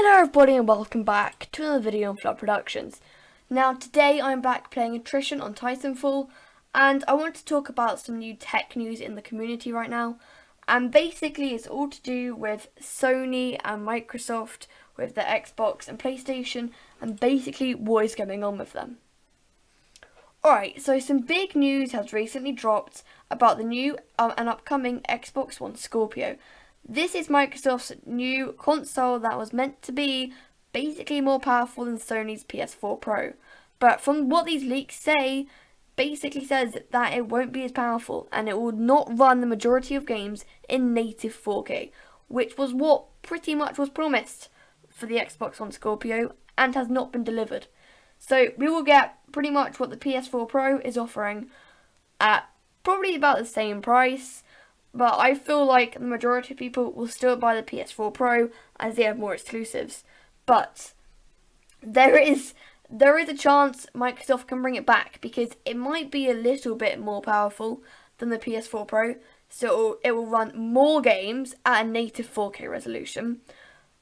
Hello everybody and welcome back to another video on Flood Productions. Now today I'm back playing Attrition on Titanfall, and I want to talk about some new tech news in the community right now. And basically it's all to do with Sony and Microsoft, with their Xbox and PlayStation, and basically what is going on with them. Alright, so some big news has recently dropped about the new and upcoming Xbox One Scorpio. This is Microsoft's new console that was meant to be basically more powerful than Sony's PS4 Pro. But from what these leaks say, basically says that it won't be as powerful and it will not run the majority of games in native 4K, which was what pretty much was promised for the Xbox One Scorpio and has not been delivered. So we will get pretty much what the PS4 Pro is offering at probably about the same price. But I feel like the majority of people will still buy the PS4 Pro as they have more exclusives. But there is a chance Microsoft can bring it back because it might be a little bit more powerful than the PS4 Pro. So it will run more games at a native 4K resolution.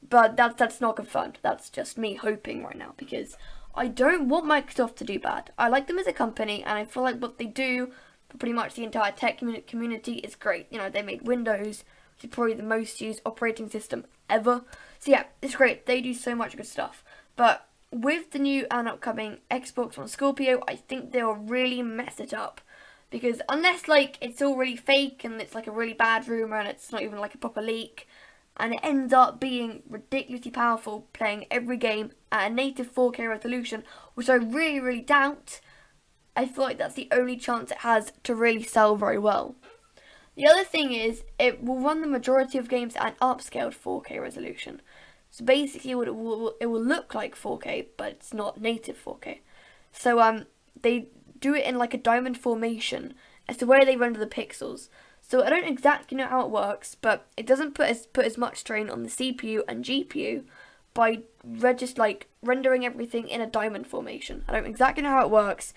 But that's not confirmed. That's just me hoping right now because I don't want Microsoft to do bad. I like them as a company and I feel like what they do for pretty much the entire tech community is great. You know, they made Windows, which is probably the most used operating system ever. So yeah, it's great. They do so much good stuff. But with the new and upcoming Xbox One Scorpio, I think they'll really mess it up. Because unless like it's all really fake and it's like a really bad rumour and it's not even like a proper leak, and it ends up being ridiculously powerful playing every game at a native 4K resolution, which I really doubt, I feel like that's the only chance it has to really sell very well. The other thing is, it will run the majority of games at an upscaled 4K resolution. So basically it will look like 4K, but it's not native 4K. So they do it in like a diamond formation as to where they render the pixels. So I don't exactly know how it works, but it doesn't put as much strain on the CPU and GPU by rendering everything in a diamond formation. I don't exactly know how it works,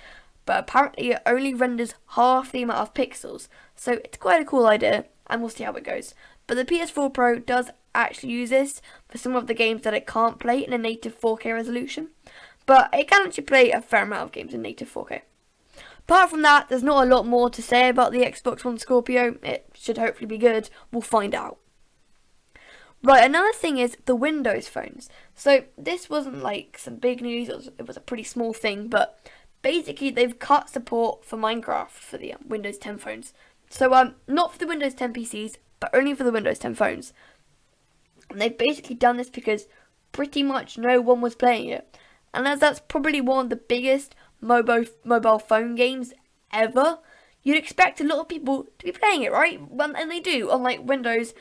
but apparently it only renders half the amount of pixels. So it's quite a cool idea, and we'll see how it goes. But the PS4 Pro does actually use this for some of the games that it can't play in a native 4K resolution. But it can actually play a fair amount of games in native 4K. Apart from that, there's not a lot more to say about the Xbox One Scorpio. It should hopefully be good. We'll find out. Right, another thing is the Windows phones. So this wasn't like some big news. It was a pretty small thing, but basically they've cut support for Minecraft for the Windows 10 phones. So not for the Windows 10 PCs, but only for the Windows 10 phones. And they've basically done this because pretty much no one was playing it. And as that's probably one of the biggest mobile phone games ever, you'd expect a lot of people to be playing it, right? And they do on like Windows,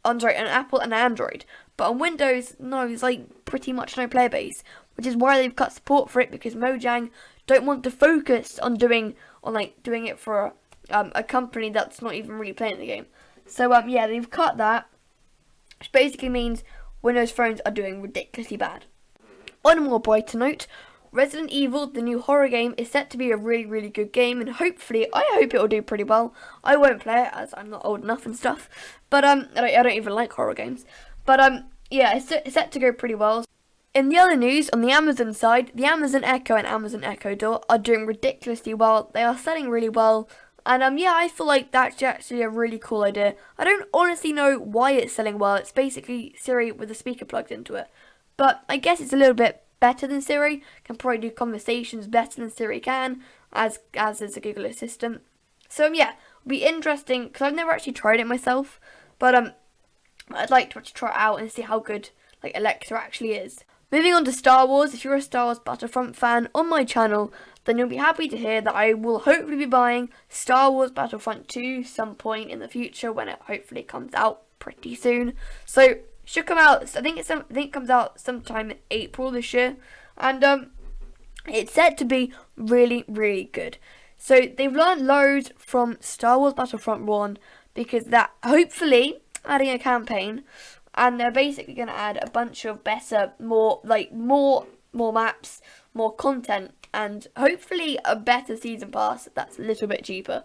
on Apple and Android. But on Windows, no, there's like pretty much no player base, which is why they've cut support for it, because Mojang don't want to focus on doing it for a company that's not even really playing the game. So yeah, they've cut that, which basically means Windows phones are doing ridiculously bad. On a more brighter note, Resident Evil, the new horror game, is set to be a really good game, and hopefully, I hope it will do pretty well. I won't play it as I'm not old enough and stuff, but I don't even like horror games. But yeah, it's set to go pretty well. In the other news, on the Amazon side, the Amazon Echo and Amazon Echo Dot are doing ridiculously well. They are selling really well, and yeah, I feel like that's actually a really cool idea. I don't honestly know why it's selling well. It's basically Siri with a speaker plugged into it, but I guess it's a little bit better than Siri, can probably do conversations better than Siri can, as is a Google Assistant. So yeah, it'll be interesting, because I've never actually tried it myself, but I'd like to try it out and see how good like Alexa actually is. Moving on to Star Wars, if you're a Star Wars Battlefront fan on my channel, then you'll be happy to hear that I will hopefully be buying Star Wars Battlefront 2 some point in the future, when it hopefully comes out pretty soon. So should come out, I think it comes out sometime in April this year, and it's said to be really good. So they've learned loads from Star Wars Battlefront 1, because that hopefully adding a campaign, and they're basically going to add a bunch of better, more maps, more content, and hopefully a better season pass that's a little bit cheaper.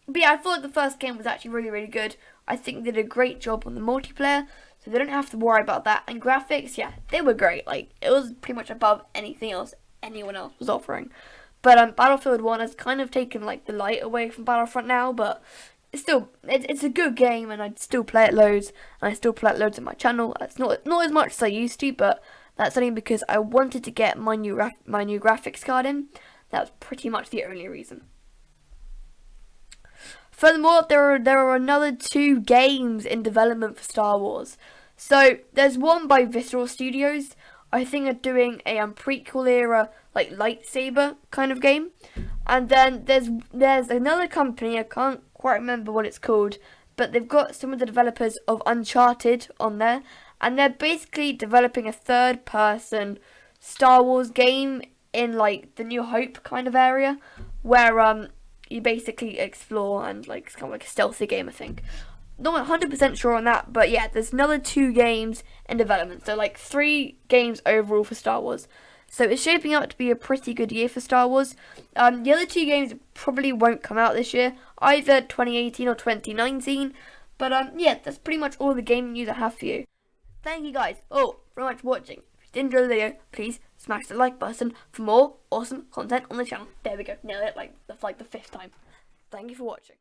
But yeah, I thought the first game was actually really good. I think they did a great job on the multiplayer. so they don't have to worry about that. And graphics, yeah, they were great. Like, it was pretty much above anything else anyone else was offering. But Battlefield 1 has kind of taken like the light away from Battlefront now, but it's a good game, and I'd still play it loads, and I still play it loads on my channel. It's not as much as I used to, but that's only because I wanted to get my new graphics card in. That's pretty much the only reason. Furthermore, there are another 2 games in development for Star Wars. So there's one by Visceral Studios. I think they're doing a prequel era like lightsaber kind of game, and then there's another company, I can't quite remember what it's called, but they've got some of the developers of Uncharted on there, and they're basically developing a third-person Star Wars game in like the New Hope kind of area, where you basically explore, and like it's kind of like a stealthy game, I think. Not 100% sure on that, but yeah, there's another 2 games in development, so like 3 games overall for Star Wars. So it's shaping up to be a pretty good year for Star Wars. The other 2 games probably won't come out this year, either 2018 or 2019. But yeah, that's pretty much all the gaming news I have for you. Thank you guys all very much for watching. If you did enjoy the video, please smash the like button for more awesome content on the channel. There we go, nailed it like the 5th time. Thank you for watching.